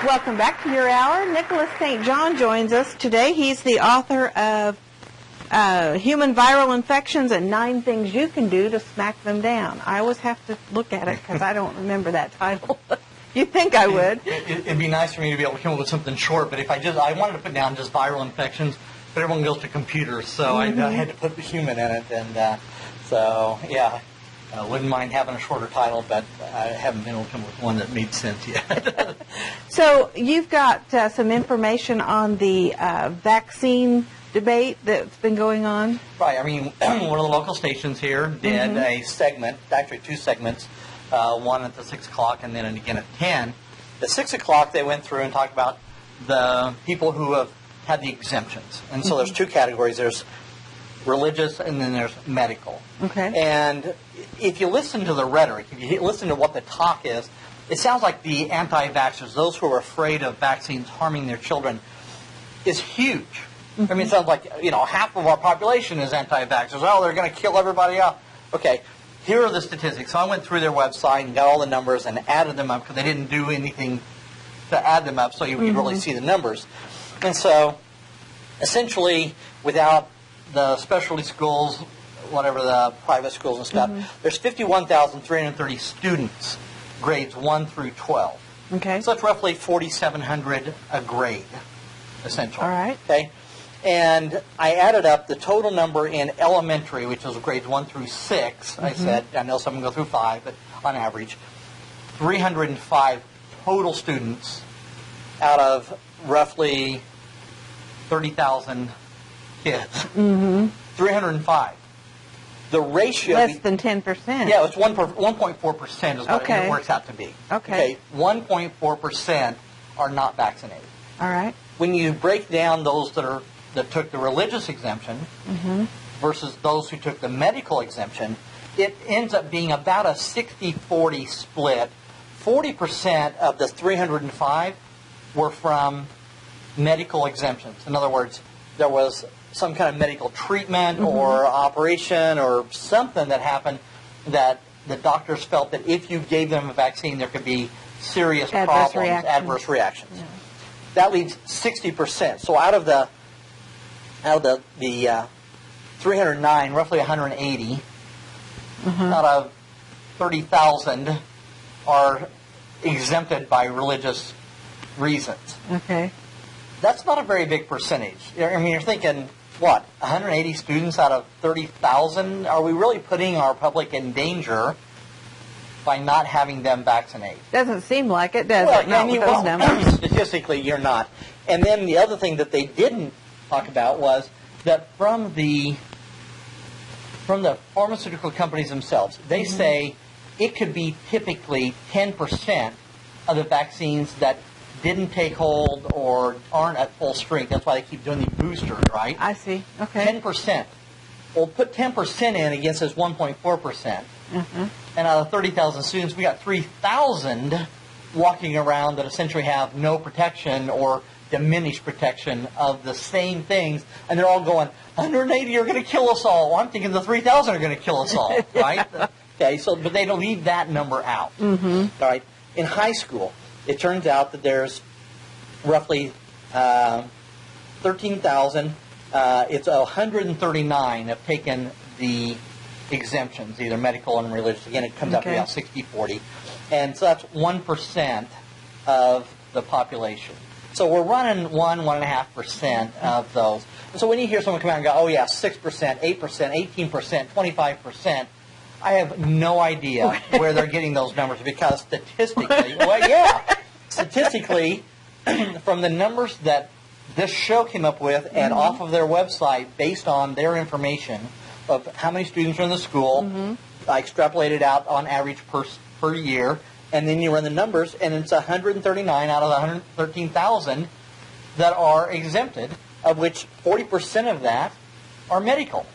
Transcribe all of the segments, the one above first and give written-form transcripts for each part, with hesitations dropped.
Welcome back to your hour. Nicholas St. John joins us today. He's the author of Human Viral Infections and 9 Things You Can Do to Smack Them Down. I always have to look at it because I don't remember that title. You think I would? It'd be nice for me to be able to come up with something short, but if I wanted to put down just viral infections, but everyone goes to computers, so I had to put the human in it, and so yeah. Wouldn't mind having a shorter title, but I haven't been able to come up with one that made sense yet. So you've got some information on the vaccine debate that's been going on? Right. I mean, one of the local stations here did a segment, actually 2 segments, one at the 6 o'clock and then again at 10. At 6 o'clock, they went through and talked about the people who have had the exemptions. And so there's 2 categories. There's religious, and then there's medical. Okay. And if you listen to the rhetoric, if you listen to what the talk is, it sounds like the anti-vaxxers, those who are afraid of vaccines harming their children, is huge. I mean, it sounds like, half of our population is anti-vaxxers. Oh, they're going to kill everybody off. Okay, here are the statistics. So I went through their website and got all the numbers and added them up because they didn't do anything to add them up so you could really see the numbers. And so, essentially, without the specialty schools, whatever the private schools and stuff, there's 51,330 students, grades 1 through 12. Okay. So that's roughly 4,700 a grade, essentially. All right. Okay. And I added up the total number in elementary, which is grades 1 through 6. I said, I know some go through 5, but on average, 305 total students out of roughly 30,000 kids. 305. The ratio... Less than 10%. Yeah, it's 1.4% is what it works out to be. Okay. 1.4% are not vaccinated. All right. When you break down those that took the religious exemption versus those who took the medical exemption, it ends up being about a 60-40 split. 40% of the 305 were from medical exemptions. In other words, there was some kind of medical treatment or operation or something that happened that the doctors felt that if you gave them a vaccine, there could be serious adverse reactions. Yeah. That leaves 60%. So out of the 309, roughly 180 out of 30,000 are exempted by religious reasons. Okay. That's not a very big percentage. I mean, you're thinking, what, 180 students out of 30,000? Are we really putting our public in danger by not having them vaccinated? Doesn't seem like it, does it? Not with those numbers. Statistically, you're not. And then the other thing that they didn't talk about was that from the pharmaceutical companies themselves, they say it could be typically 10% of the vaccines that didn't take hold or aren't at full strength. That's why they keep doing the boosters, right? I see. Okay. 10%. Well, put 10% in against this 1.4%. And out of 30,000 students, we got 3,000 walking around that essentially have no protection or diminished protection of the same things. And they're all going, 180 are going to kill us all. Well, I'm thinking the 3,000 are going to kill us all, right? Okay, so, but they don't leave that number out. All right. In high school, it turns out that there's roughly 13,000. It's 139 have taken the exemptions, either medical and religious. Again, it comes out to about 60-40. And so that's 1% of the population. So we're running 1.5% of those. And so when you hear someone come out and go, oh yeah, 6%, 8%, 18%, 25%, I have no idea where they're getting those numbers because statistically, statistically, from the numbers that this show came up with and off of their website based on their information of how many students are in the school, I extrapolated out on average per year, and then you run the numbers, and it's 139 out of the 113,000 that are exempted, of which 40% of that are medical.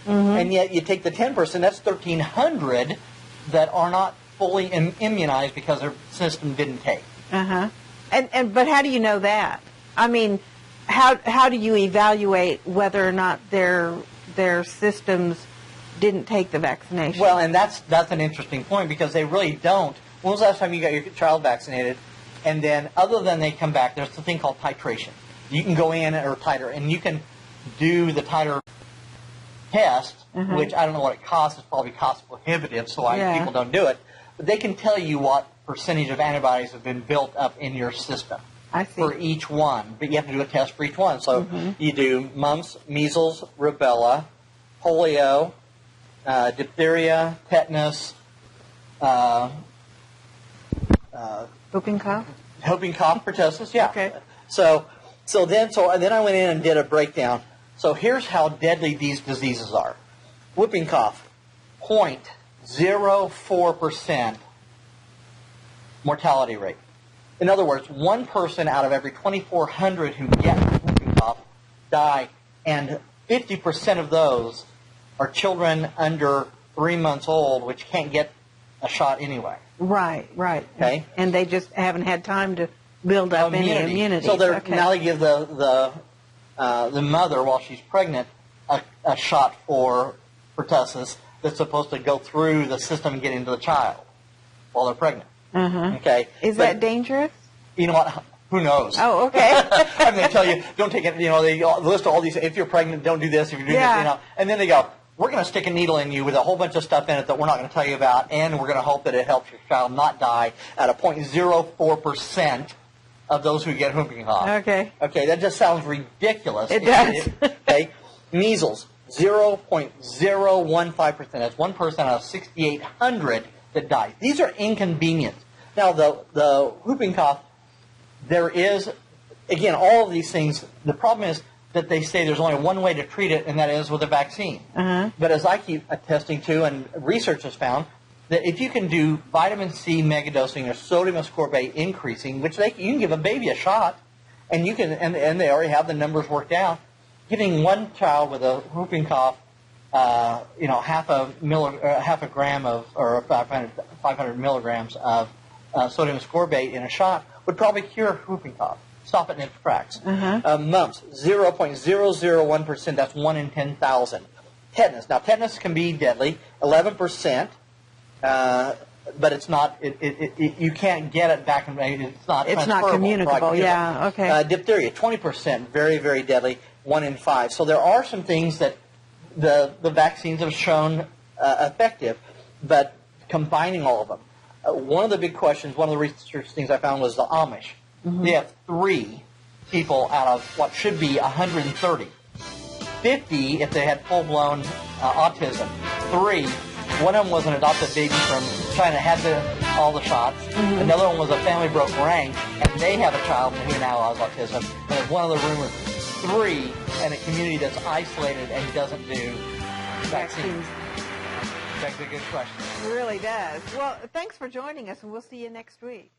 And yet you take the 10%, that's 1,300 that are not fully immunized because their system didn't take. But how do you know that? I mean, how do you evaluate whether or not their systems didn't take the vaccination? Well, and that's an interesting point because they really don't. When was the last time you got your child vaccinated? And then other than they come back, there's a thing called titration. You can go in or titer, and you can do the titer test, which I don't know what it costs. It's probably cost prohibitive, so people don't do it. But they can tell you what percentage of antibodies have been built up in your system for each one. But you have to do a test for each one. So you do mumps, measles, rubella, polio, diphtheria, tetanus, whooping cough? Whooping cough, pertussis, yeah. Okay. So then I went in and did a breakdown. So here's how deadly these diseases are. Whooping cough, 0.04% mortality rate. In other words, one person out of every 2,400 who get whooping cough die, and 50% of those are children under 3 months old, which can't get a shot anyway. Right. Okay. And they just haven't had time to build up any immunity. So now they give the mother, while she's pregnant, a shot for pertussis that's supposed to go through the system and get into the child while they're pregnant. Okay. Is that dangerous? You know what? Who knows? Oh, okay. I'm going to tell you, don't take it. You know, they list all these. If you're pregnant, don't do this. If you're doing this, you know, and then they go, we're going to stick a needle in you with a whole bunch of stuff in it that we're not going to tell you about, and we're going to hope that it helps your child not die at a 0.04% of those who get whooping cough. Okay. Okay, that just sounds ridiculous. It does. Okay. Measles, 0.015%. That's one person out of 6,800 that dies. These are inconvenient. Now, the whooping cough, there is, again, all of these things, the problem is that they say there's only one way to treat it, and that is with a vaccine. But as I keep attesting to, and research has found, that if you can do vitamin C megadosing or sodium ascorbate increasing, which you can give a baby a shot, and you can, and they already have the numbers worked out, giving one child with a whooping cough, half a gram of, or 500 milligrams of sodium ascorbate in a shot would probably cure whooping cough. Stop it in its tracks. Mumps, 0.001%. That's 1 in 10,000. Tetanus. Now, tetanus can be deadly, 11%, but it's not. You can't get it back, and it's not. It's not communicable. Yeah. Okay. Diphtheria, 20%, very, very deadly, 1 in 5. So there are some things that the vaccines have shown effective, but combining all of them. One of the big questions, one of the research things I found was the Amish. They have 3 people out of what should be 130. 50 if they had full-blown autism. 3, one of them was an adopted baby from China, had all the shots. Another one was a family broke rank, and they have a child who now has autism. And there's one other rumor, 3 in a community that's isolated and doesn't do vaccines. That's a good question. It really does. Well, thanks for joining us, and we'll see you next week.